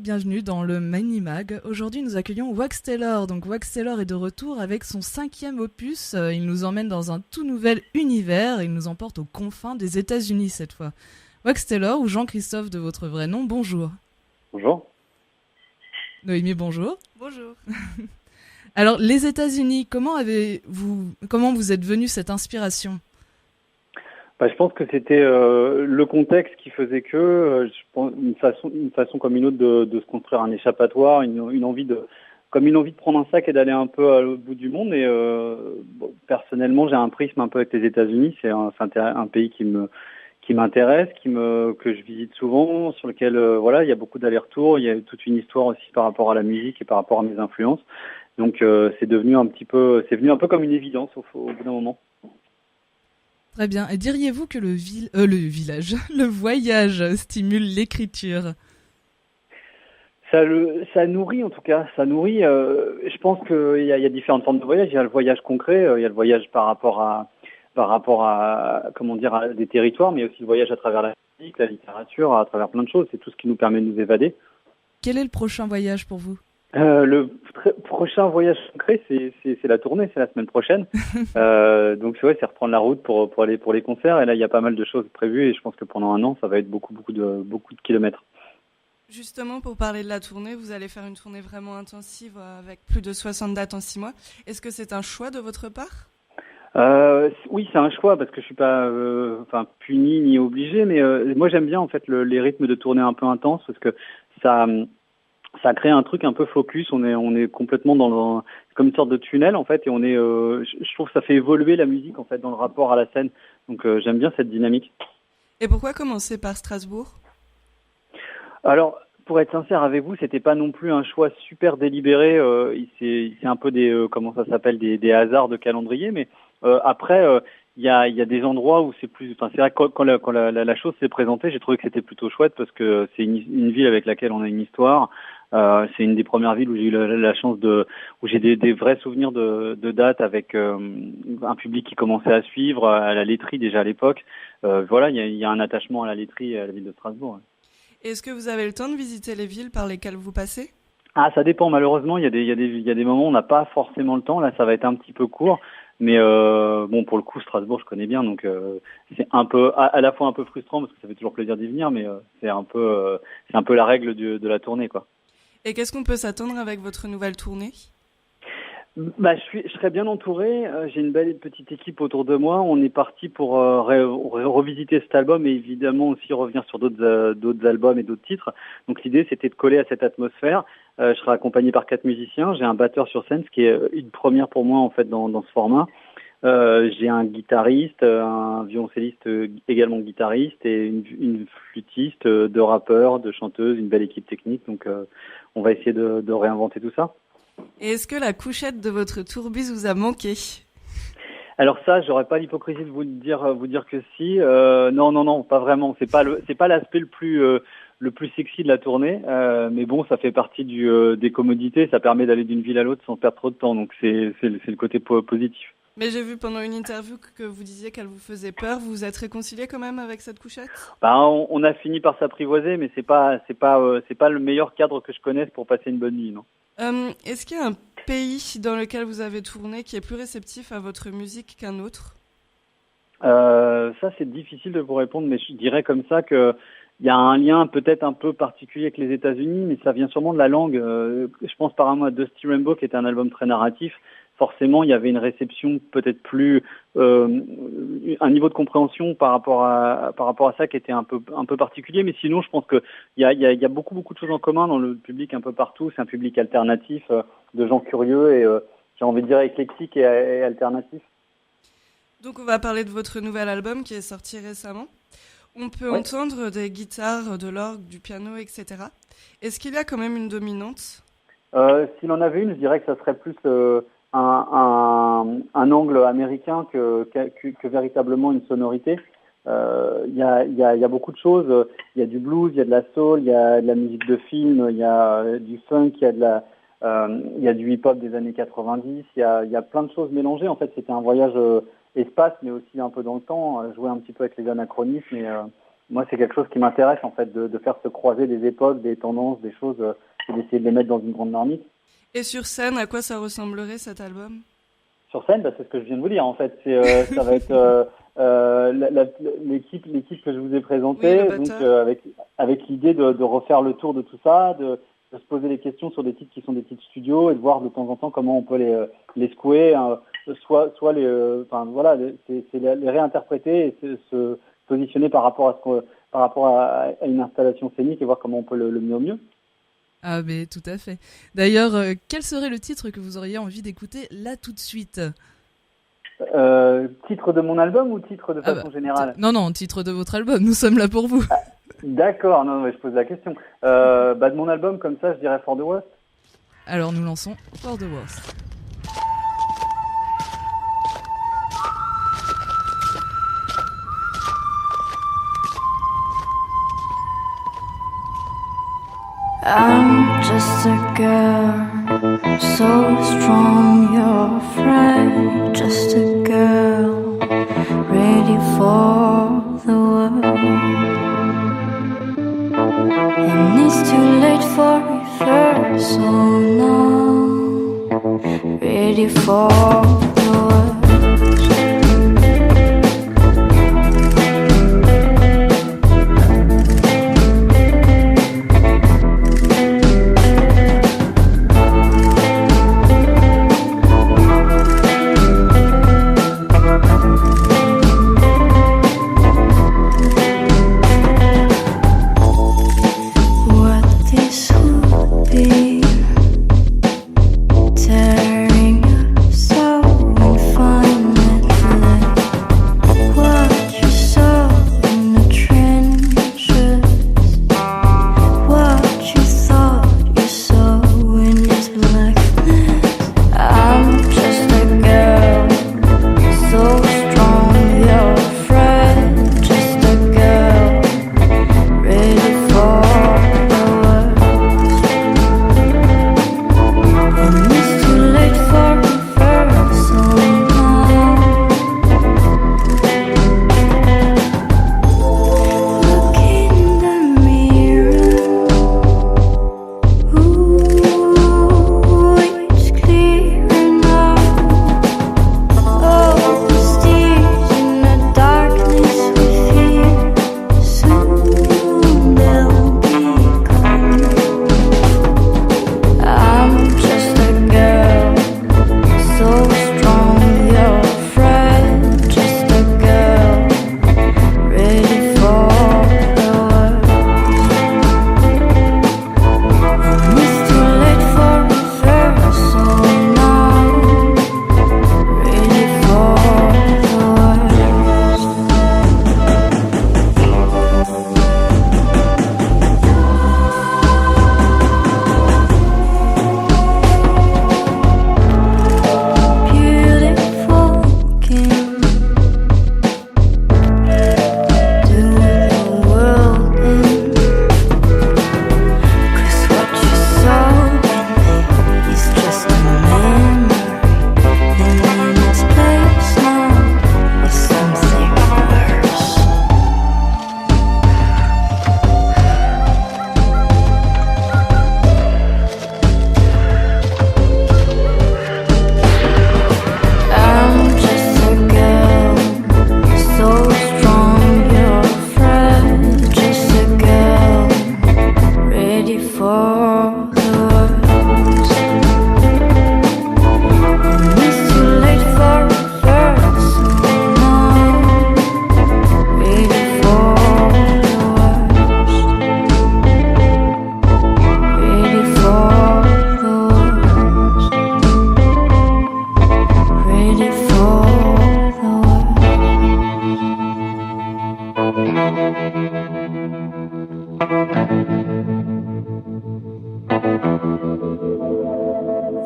bienvenue dans le Minimag. Aujourd'hui, nous accueillons Wax Taylor. Donc, Wax Taylor est de retour avec son 5e opus. Il nous emmène dans un tout nouvel univers. Il nous emporte aux confins des États-Unis cette fois. Wax Taylor, ou Jean-Christophe de votre vrai nom, bonjour. Bonjour. Noémie, bonjour. Bonjour. Alors, les États-Unis, comment vous êtes venu cette inspiration ? Je pense que c'était le contexte qui faisait que, je pense, une façon comme une autre de se construire un échappatoire, une envie de prendre un sac et d'aller un peu à l'autre bout du monde. Et personnellement, j'ai un prisme un peu avec les États-Unis. C'est un pays qui m'intéresse, que je visite souvent, sur lequel il y a beaucoup d'allers-retours. Il y a toute une histoire aussi par rapport à la musique et par rapport à mes influences. Donc c'est venu un peu comme une évidence au bout d'un moment. Très bien. Et diriez-vous que le voyage stimule l'écriture ? Ça nourrit en tout cas. Ça nourrit. Je pense qu'il y a différentes formes de voyage. Il y a le voyage concret. Il y a le voyage par rapport à à des territoires, mais aussi le voyage à travers la musique, la littérature, à travers plein de choses. C'est tout ce qui nous permet de nous évader. Quel est le prochain voyage pour vous ? Prochain voyage concret, c'est la tournée, c'est la semaine prochaine. Donc c'est reprendre la route pour aller pour les concerts. Et là, il y a pas mal de choses prévues et je pense que pendant un an, ça va être beaucoup de kilomètres. Justement, pour parler de la tournée, vous allez faire une tournée vraiment intensive avec plus de 60 dates en 6 mois. Est-ce que c'est un choix de votre part ? Oui, c'est un choix parce que je suis pas puni ni obligé, mais moi j'aime bien en fait les rythmes de tournée un peu intenses parce que ça crée un truc un peu focus. On est complètement comme une sorte de tunnel en fait, et je trouve que ça fait évoluer la musique en fait dans le rapport à la scène. Donc j'aime bien cette dynamique. Et pourquoi commencer par Strasbourg ? Alors, pour être sincère avec vous, c'était pas non plus un choix super délibéré. C'est un peu des hasards de calendrier, mais après. Il y a des endroits où c'est plus. Enfin, c'est vrai que quand la chose s'est présentée, j'ai trouvé que c'était plutôt chouette parce que c'est une ville avec laquelle on a une histoire. C'est une des premières villes où j'ai eu la chance où j'ai des vrais souvenirs de dates avec un public qui commençait à suivre à la laiterie déjà à l'époque. Il y a un attachement à la laiterie et à la ville de Strasbourg. Est-ce que vous avez le temps de visiter les villes par lesquelles vous passez ? Ah, ça dépend. Malheureusement, il y a des moments où on n'a pas forcément le temps. Là, ça va être un petit peu court. Mais pour le coup, Strasbourg, je connais bien, donc c'est un peu à la fois un peu frustrant parce que ça fait toujours plaisir d'y venir, mais c'est un peu la règle de la tournée, quoi. Et qu'est-ce qu'on peut s'attendre avec votre nouvelle tournée ? Je serais bien entouré. J'ai une belle petite équipe autour de moi. On est parti pour revisiter cet album et évidemment aussi revenir sur d'autres albums et d'autres titres. Donc l'idée, c'était de coller à cette atmosphère. Je serai accompagné par 4 musiciens. J'ai un batteur sur scène, ce qui est une première pour moi en fait dans ce format. J'ai un guitariste, un violoncelliste également guitariste et une flûtiste, 2 rappeurs, 2 chanteuses, une belle équipe technique. Donc on va essayer de réinventer tout ça. Et est-ce que la couchette de votre tourbus vous a manqué ? Alors ça, j'aurais pas l'hypocrisie de vous dire que si. Non, pas vraiment. C'est pas l'aspect le plus sexy de la tournée. Mais bon, ça fait partie des commodités. Ça permet d'aller d'une ville à l'autre sans perdre trop de temps. Donc c'est le côté positif. Mais j'ai vu pendant une interview que vous disiez qu'elle vous faisait peur. Vous vous êtes réconcilié quand même avec cette couchette ? On a fini par s'apprivoiser, mais c'est pas le meilleur cadre que je connaisse pour passer une bonne nuit, non. Est-ce qu'il y a un pays dans lequel vous avez tourné qui est plus réceptif à votre musique qu'un autre ? Ça, c'est difficile de vous répondre, mais je dirais comme ça que il y a un lien peut-être un peu particulier avec les États-Unis, mais ça vient sûrement de la langue. Je pense par exemple à Dusty Rainbow, qui est un album très narratif. Forcément, il y avait une réception peut-être plus, un niveau de compréhension par rapport à ça qui était un peu particulier. Mais sinon, je pense que il y a beaucoup de choses en commun dans le public un peu partout. C'est un public alternatif, de gens curieux et j'ai envie de dire éclectique et alternatif. Donc, on va parler de votre nouvel album qui est sorti récemment. On peut entendre des guitares, de l'orgue, du piano, etc. Est-ce qu'il y a quand même une dominante ? S'il en avait une, je dirais que ça serait plus un angle américain que véritablement une sonorité. Il y a beaucoup de choses. Il y a du blues, il y a de la soul, il y a de la musique de film, il y a du funk, il y a du hip-hop des années 90. Il y a plein de choses mélangées. En fait, c'était un voyage espace, mais aussi un peu dans le temps, jouer un petit peu avec les anachronismes moi, c'est quelque chose qui m'intéresse, en fait, de faire se croiser des époques, des tendances, des choses, et d'essayer de les mettre dans une grande marmite. Et sur scène, à quoi ça ressemblerait cet album? Sur scène, c'est ce que je viens de vous dire, en fait. Ça va être l'équipe que je vous ai présentée, oui, donc avec l'idée de refaire le tour de tout ça, de se poser des questions sur des titres qui sont des titres studio et de voir de temps en temps comment on peut les secouer, soit les réinterpréter et se positionner par rapport à une installation scénique et voir comment on peut le mieux au mieux. Ah mais tout à fait. D'ailleurs, quel serait le titre que vous auriez envie d'écouter là tout de suite? Titre de mon album ou titre de façon générale? Non, titre de votre album, nous sommes là pour vous. D'accord, non, mais je pose la question. De mon album, comme ça, je dirais For the Worst. Alors nous lançons For the Worst. I'm just a girl, so strong, you're afraid. Just a girl, ready for the world. And it's too late for reversal now. Ready for the world.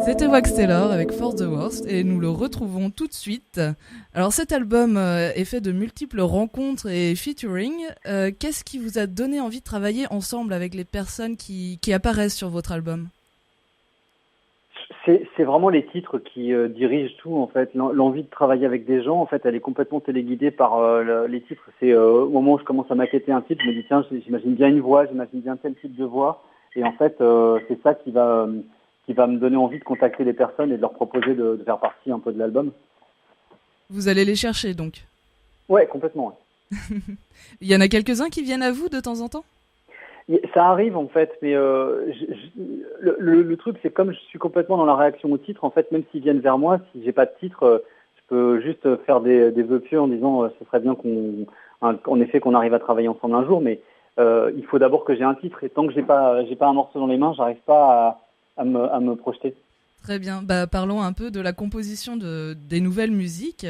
C'était Wax Taylor avec For the Worst et nous le retrouvons tout de suite. Alors cet album est fait de multiples rencontres et featuring. Qu'est-ce qui vous a donné envie de travailler ensemble avec les personnes qui apparaissent sur votre album ? C'est vraiment les titres qui dirigent tout en fait. L'envie de travailler avec des gens, en fait, elle est complètement téléguidée par les titres. C'est au moment où je commence à maqueter un titre, je me dis tiens, j'imagine bien une voix, j'imagine bien tel type de voix, et en fait, c'est ça qui va me donner envie de contacter les personnes et de leur proposer de faire partie un peu de l'album. Vous allez les chercher donc. Ouais, complètement. Ouais. Il y en a quelques-uns qui viennent à vous de temps en temps? Ça arrive en fait, mais le truc c'est comme je suis complètement dans la réaction au titre, en fait, même s'ils viennent vers moi, si j'ai pas de titre, je peux juste faire des vœux pieux en disant ce serait bien en effet qu'on arrive à travailler ensemble un jour, mais il faut d'abord que j'ai un titre, et tant que j'ai pas un morceau dans les mains, j'arrive pas à me projeter. Très bien. Parlons un peu de la composition des nouvelles musiques.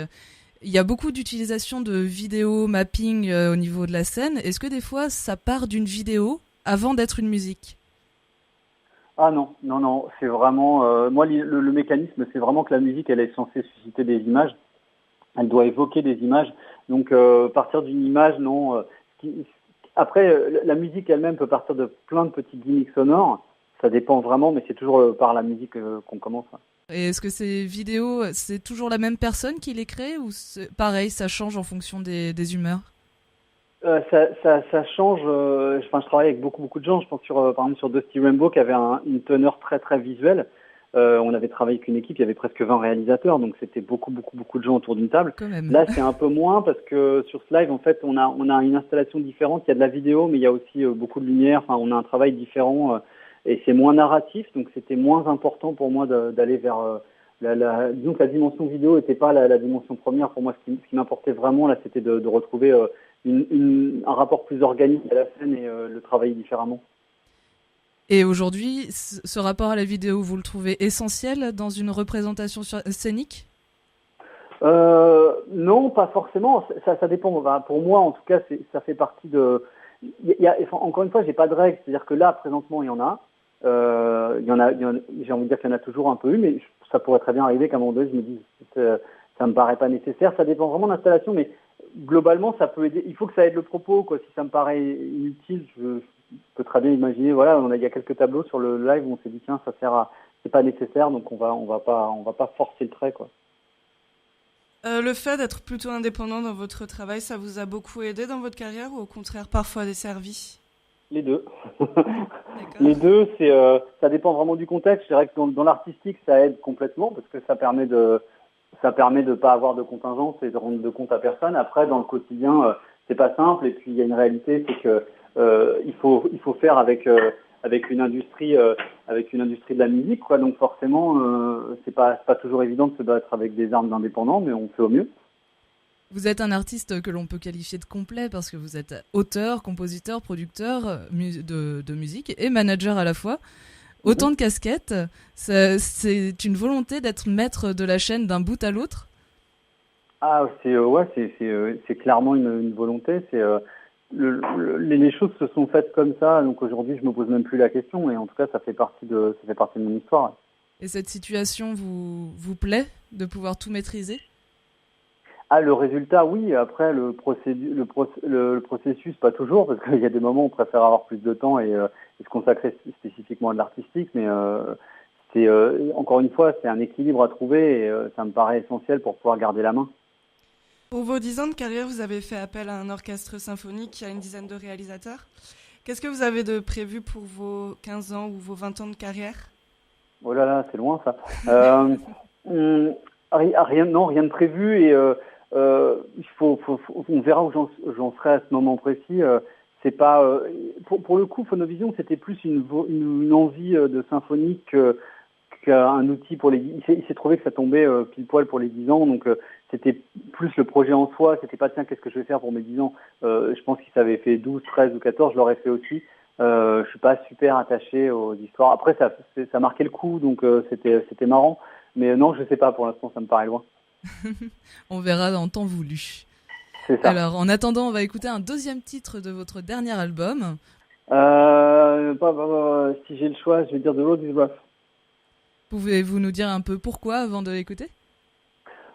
Il y a beaucoup d'utilisation de vidéo mapping au niveau de la scène. Est-ce que des fois ça part d'une vidéo avant d'être une musique? Ah non, c'est vraiment moi le mécanisme, c'est vraiment que la musique elle est censée susciter des images, elle doit évoquer des images. Donc partir d'une image, non. Après la musique elle-même peut partir de plein de petits gimmicks sonores. Ça dépend vraiment, mais c'est toujours par la musique qu'on commence. Et est-ce que ces vidéos, c'est toujours la même personne qui les crée ou pareil, ça change en fonction des humeurs? Ça change. Je travaille avec beaucoup de gens. Je pense par exemple sur Dusty Rainbow qui avait une teneur très très visuelle. On avait travaillé avec une équipe, il y avait presque 20 réalisateurs, donc c'était beaucoup de gens autour d'une table. Quand même. Là, c'est un peu moins parce que sur ce live, en fait, on a une installation différente. Il y a de la vidéo, mais il y a aussi beaucoup de lumière. Enfin, on a un travail différent et c'est moins narratif, donc c'était moins important pour moi d'aller vers disons que la dimension vidéo n'était pas la dimension première pour moi. Ce qui m'importait vraiment là, c'était de retrouver un rapport plus organique à la scène et le travailler différemment. Et aujourd'hui, ce rapport à la vidéo, vous le trouvez essentiel dans une représentation scénique? Non, pas forcément. Ça dépend. Pour moi, en tout cas, ça fait partie de. Encore une fois, j'ai pas de règles. C'est-à-dire que là, présentement, il y en a. J'ai envie de dire qu'il y en a toujours un peu eu, mais ça pourrait très bien arriver qu'à un moment donné, je me dise ça me paraît pas nécessaire. Ça dépend vraiment de l'installation, mais globalement, ça peut aider. Il faut que ça aide le propos, quoi. Si ça me paraît inutile, je peux très bien imaginer. Voilà, il y a quelques tableaux sur le live où on s'est dit tiens, c'est pas nécessaire, donc on va pas forcer le trait, quoi. Le fait d'être plutôt indépendant dans votre travail, ça vous a beaucoup aidé dans votre carrière ou au contraire parfois desservi? Les deux. Les deux, ça dépend vraiment du contexte. Je dirais que dans l'artistique, ça aide complètement parce que ça permet de pas avoir de contingence et de rendre de compte à personne. Après, dans le quotidien, c'est pas simple. Et puis il y a une réalité, c'est que il faut faire avec une industrie de la musique, quoi. Donc forcément, c'est pas toujours évident de se battre avec des armes d'indépendants, mais on fait au mieux. Vous êtes un artiste que l'on peut qualifier de complet parce que vous êtes auteur, compositeur, producteur de musique et manager à la fois. Autant de casquettes. C'est une volonté d'être maître de la chaîne d'un bout à l'autre? Ah, c'est clairement une volonté. Les choses se sont faites comme ça, donc aujourd'hui je me pose même plus la question, et en tout cas ça fait partie de mon histoire. Et cette situation vous plaît de pouvoir tout maîtriser? Ah, le résultat, oui. Après, le processus, pas toujours, parce qu'il y a des moments où on préfère avoir plus de temps et se consacrer spécifiquement à de l'artistique, mais encore une fois, c'est un équilibre à trouver et ça me paraît essentiel pour pouvoir garder la main. Pour vos 10 ans de carrière, vous avez fait appel à un orchestre symphonique qui a une dizaine de réalisateurs. Qu'est-ce que vous avez de prévu pour vos 15 ans ou vos 20 ans de carrière? Oh là là, c'est loin ça. Rien de prévu et on verra où j'en serai à ce moment précis. C'est pas pour le coup, Phonovision, c'était plus une envie de symphonie qu'un outil pour les. Il s'est trouvé que ça tombait pile poil pour les 10 ans, donc c'était plus le projet en soi. C'était pas tiens, qu'est-ce que je vais faire pour mes 10 ans. Je pense qu'ils avaient fait 12, 13 ou 14, je l'aurais fait aussi. Je suis pas super attaché aux histoires. Après, ça marquait le coup, donc c'était marrant. Mais non, je sais pas. Pour l'instant, ça me paraît loin. On verra en temps voulu. C'est ça. Alors, en attendant, on va écouter un deuxième titre de votre dernier album. Si j'ai le choix, je vais dire The Road is Rough. Pouvez-vous nous dire un peu pourquoi avant de l'écouter?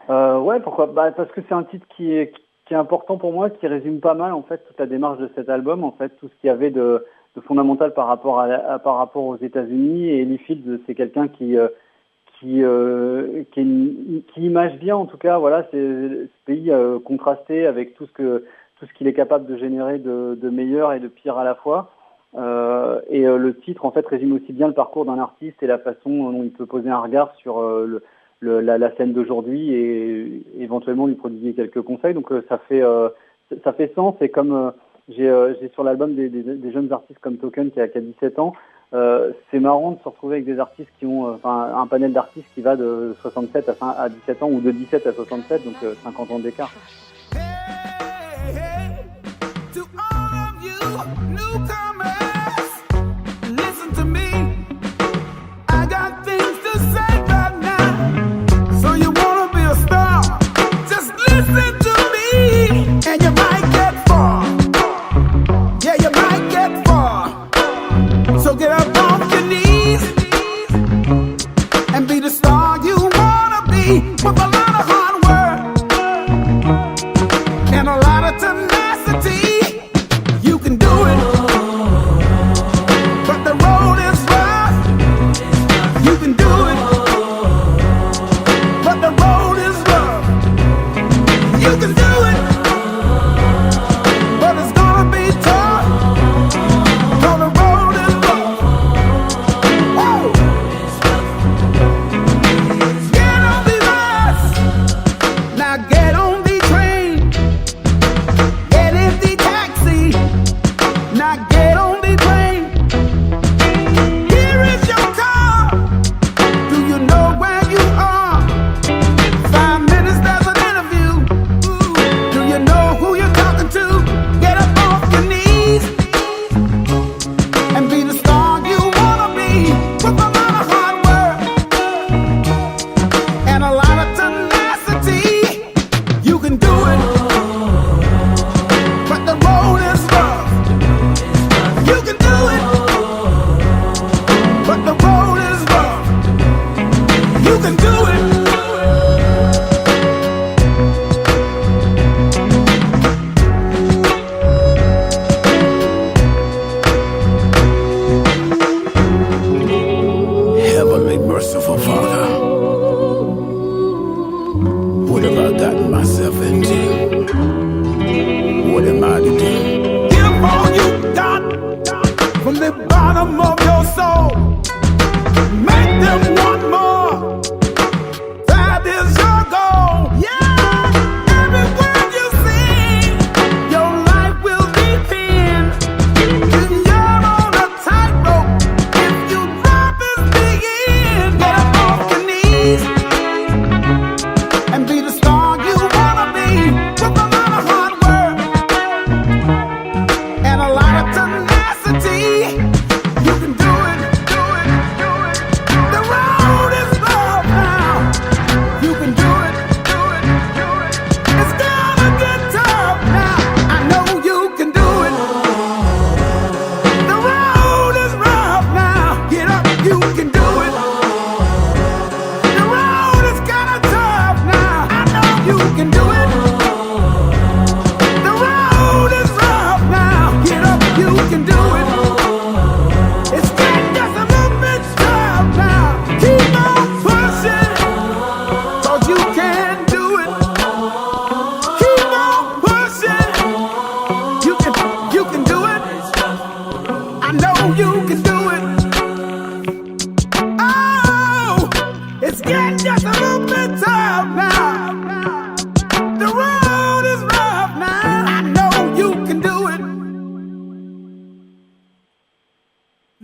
Ouais, pourquoi? Parce que c'est un titre qui est important pour moi, qui résume pas mal en fait toute la démarche de cet album, en fait tout ce qu'il y avait de fondamental par rapport aux États-Unis. Et Ellie Fields, c'est quelqu'un qui qui image bien, en tout cas, voilà, c'est ce pays contrasté avec tout ce qu'il est capable de générer de meilleur et de pire à la fois. Le titre, en fait, résume aussi bien le parcours d'un artiste et la façon dont il peut poser un regard sur la scène d'aujourd'hui et éventuellement lui prodiguer quelques conseils. Donc ça fait sens. Et comme j'ai sur l'album des jeunes artistes comme Token qui a 17 ans, c'est marrant de se retrouver avec des artistes qui ont un panel d'artistes qui va de 67 à 17 ans ou de 17 à 67, donc 50 ans d'écart.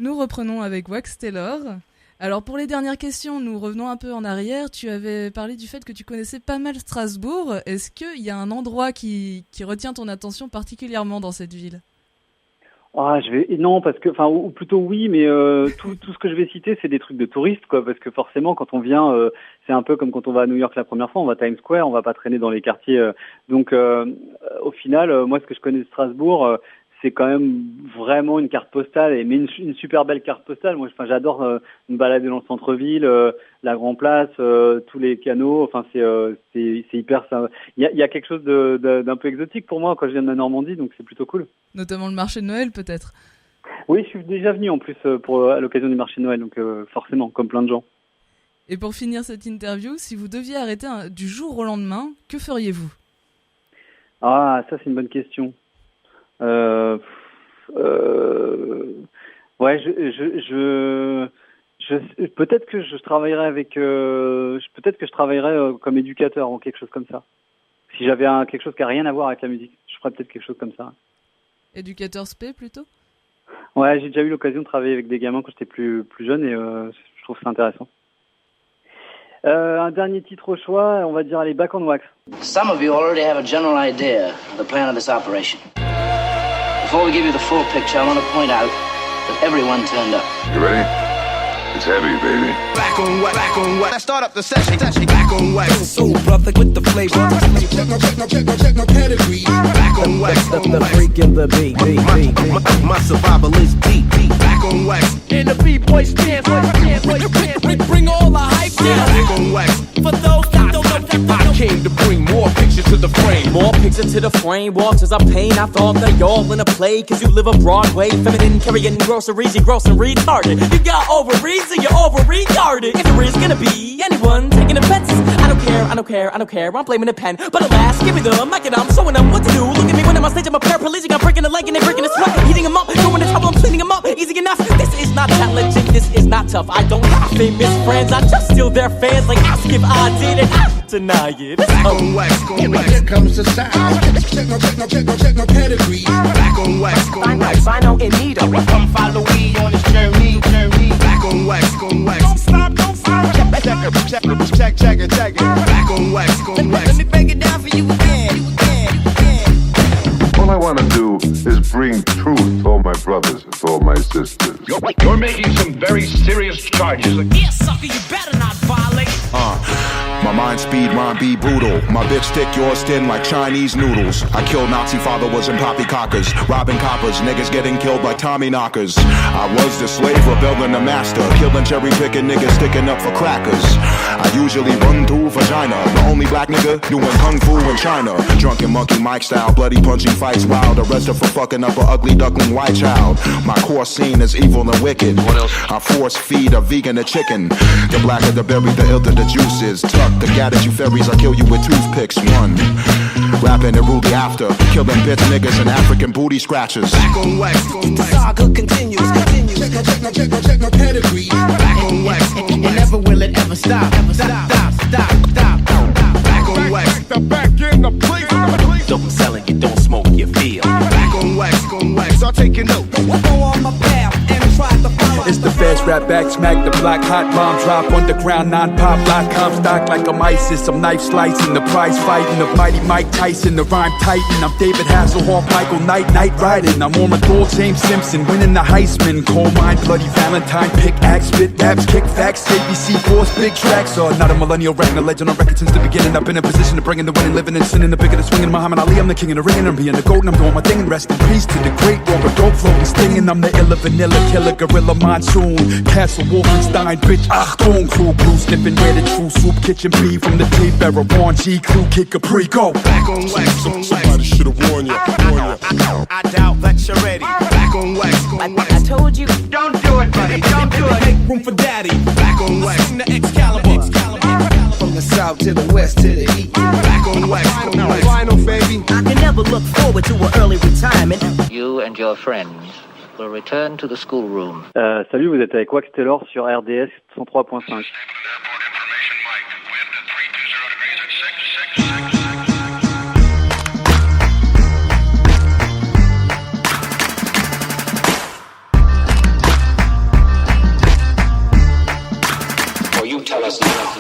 Nous reprenons avec Wax Taylor. Alors pour les dernières questions, nous revenons un peu en arrière. Tu avais parlé du fait que tu connaissais pas mal Strasbourg. Est-ce qu'il y a un endroit qui retient ton attention particulièrement dans cette ville ? Non, parce que, ou plutôt oui, mais tout ce que je vais citer, c'est des trucs de touristes, quoi, parce que forcément, quand on vient, c'est un peu comme quand on va à New York la première fois, on va à Times Square, on va pas traîner dans les quartiers. Donc, au final, moi, ce que je connais de Strasbourg, c'est quand même vraiment une carte postale, mais une super belle carte postale. Moi, j'adore me balader dans le centre-ville, la Grand Place, tous les canaux. Enfin, c'est hyper. Il y a quelque chose d'un peu exotique pour moi quand je viens de la Normandie, donc c'est plutôt cool. Notamment le marché de Noël, peut-être. Oui, je suis déjà venu en plus à l'occasion du marché de Noël, donc forcément, comme plein de gens. Et pour finir cette interview, si vous deviez arrêter du jour au lendemain, que feriez-vous ? Ah, ça c'est une bonne question. Ouais, peut-être que je travaillerais peut-être que je travaillerais comme éducateur ou quelque chose comme ça. Si j'avais quelque chose qui a rien à voir avec la musique, je ferais peut-être quelque chose comme ça. Éducateur spé plutôt ? Ouais, j'ai déjà eu l'occasion de travailler avec des gamins quand j'étais plus jeune et je trouve ça intéressant. Un dernier titre au choix, on va dire allez, Back on Wax. Some of you already have a general idea of the plan of this operation. Before we give you the full picture, I want to point out that everyone turned up. You ready? It's heavy, baby. Back on wax, back on wax. Let's start up the session. Back on wax. So brother with the flavor. Check my pedigree. Back on wax. The freak in the beat. My survival is deep. Back on wax. And the B-boys dance. Bring all the hype down. Back on wax. For those that don't know, I came to bring more pictures to the frame. More pictures to the frame, walks as I pain. I thought they all in a play, cause you live a Broadway. Feminine carrying groceries, you gross and retarded. You got ovaries and you're over retarded. If there is gonna be anyone taking offenses, I don't care, I'm blaming the pen. But alas, give me the mic and I'm showing them what to do. Look at me when I'm on stage, I'm a paraplegic. I'm breaking a leg and they're breaking a sweat. Heating them up, going to trouble, I'm cleaning them up. Easy enough, this is not challenging, this is not tough. I don't have famous friends, I just steal their fans. Like ask if I did it, I deny it. Back on wax, here comes the sound. Check my pedigree. Back on wax, Final in need of. Come follow me on this journey. Back on wax, Don't stop. Check it. Back on wax, Let me break it down for you again. All I want to do is bring truth to all my brothers and to all my sisters. You're making some very serious charges. Yeah, sucker, you better not violate. My mind speed, rhyme be brutal. My bitch thick, yours thin like Chinese noodles. I killed Nazi followers and poppycockers, robbing coppers, niggas getting killed like Tommy knockers. I was the slave rebelling the master, killing cherry picking niggas sticking up for crackers. I usually run through vagina, the only black nigga doing kung fu in China. Drunken monkey Mike style, bloody punching fights wild, arrested for fucking up a ugly duckling white child. My core scene is evil and wicked. I force feed a vegan a chicken. The blacker the berry, the ilter the juice is. Tuck the gat at you fairies, I kill you with toothpicks. One, rapping and rudy after, killing bitch niggas and African booty scratchers. Back on wax, The saga continues. Check my pedigree. Back on wax, And never will it ever stop. Stop. Back on wax. Back in the place. Dope selling, you don't smoke, you feel. Back on wax. Start taking notes. Go on my path and try the power. It's the feds rap back, smack the block, hot bomb drop underground, non-pop, lock, comp stock like I'm ISIS. I'm knife slicing, the prize fighting, the mighty Mike Tyson, the rhyme titan. I'm David Hasselhoff, Michael Knight, night riding. I'm on my goal, James Simpson, winning the Heisman. Coal mine, bloody Valentine, pickaxe, spit raps, kick facts, ABC force, big tracks. Not a millennial wrecking, a legend on record since the beginning. I've been in position to bring in the winning, living and sinning, the bigger the swinging. Muhammad Ali, I'm the king of the ring, and I'm being the goat, and I'm doing my thing. And rest in peace to the great Robert Dope floating, stinging. I'm the illa vanilla killer, gorilla monsoon, Castle Wolfenstein, bitch. Achtung, crew blue, sniffing red and true soup, kitchen beef from the tape era. Ron G, crew, Kid Capri, go. Back on wax. Somebody should have warned you. I doubt that you're ready. Back on wax. I told you. Don't do it, buddy. Don't do it. Make room for daddy. Back on wax. Sing the Excalibur. From the south to the west to the east. Back on wax. Final, baby. I can never look forward to an early retirement. You and your friends will return to the schoolroom. Salut, vous êtes avec Wax Taylor sur RDS 103.5.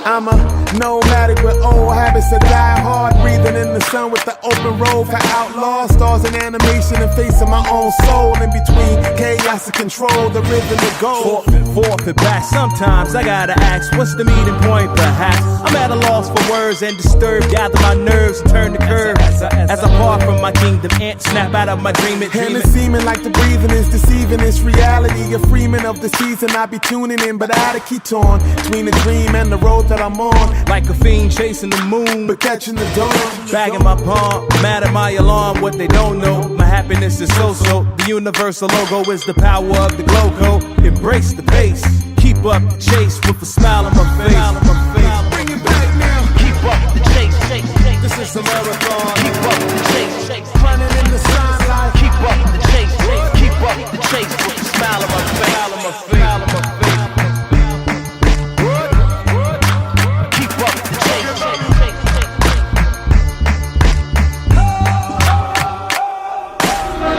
I'm a nomadic with old habits, a die hard, breathing in the sun with the open road for outlaws, stars in animation and facing my own soul. In between chaos and control, the rhythm to go. Forfeit back. Sometimes I gotta ask, what's the meeting point? Perhaps I'm at a loss for words and disturbed. Gather my nerves and turn the curve. As I part from my kingdom, ant snap out of my dream. And it's seeming like the breathing is deceiving. It's reality, a freeman of the season. I be tuning in, but out of key torn between the dream and the road that I'm on. Like a fiend chasing the moon, but catching the dawn. Bagging my palm, mad at my alarm. What they don't know, my happiness is so-so. The universal logo is the power of the glow code. Embrace the pace, keep keep up the chase with a smile on my face. Bring it back now. Keep up the chase, chase, chase. This is a marathon. Keep up the chase, chase. Running in the sunlight. Keep up the chase, chase. Keep up the chase with a smile on my face. Smile on my face. Smile on my face. Keep up the chase, chase, chase, chase.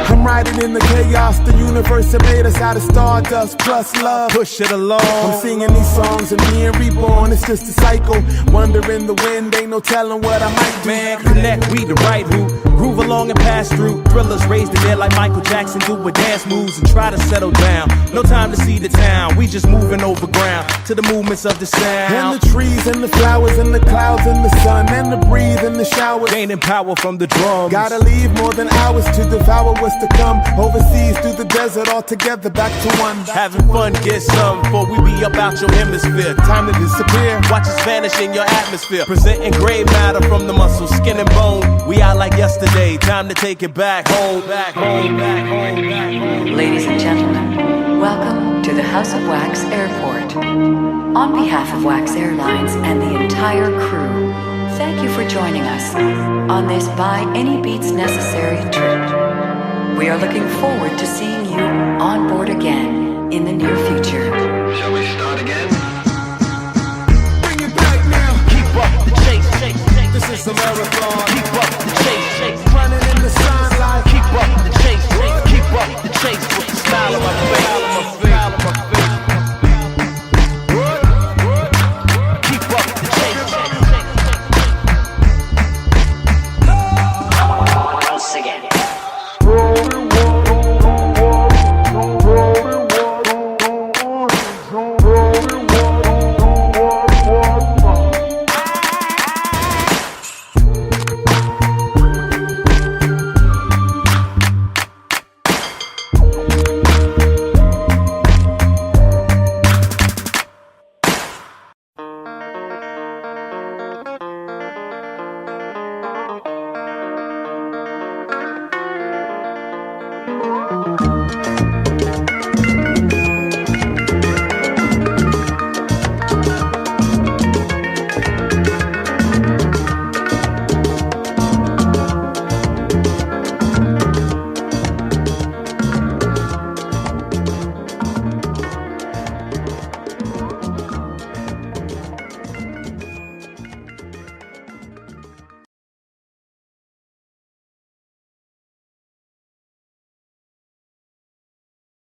I'm riding in the chaos. The universe that made us out of stardust plus love. Push it along. I'm singing these songs and being reborn. It's just a cycle. Wonder in the wind. Ain't no telling what I might do. Man, connect, we the right route. Groove along and pass through. Thrillers raise the dead like Michael Jackson do with dance moves and try to settle down. No time to see the town. We just moving over ground to the movements of the sound. And the trees and the flowers and the clouds and the sun and the breeze and the showers. Gaining power from the drums. Gotta leave more than hours to devour what's to come. Overseas through the desert all together back to one. Having fun, get some before we be up out your hemisphere. Time to disappear. Watch us vanish in your atmosphere. Presenting gray matter from the muscle, skin and bone. We out like yesterday. Time to take it back home, back home, back home, back home. Ladies and gentlemen, welcome to the House of Wax Airport. On behalf of Wax Airlines and the entire crew, thank you for joining us on this By Any Beats Necessary trip. We are looking forward to seeing you on board again in the near future. Shall we start again? Bring it back now. Keep up the chase, chase, chase. This is a marathon. Keep up the chase.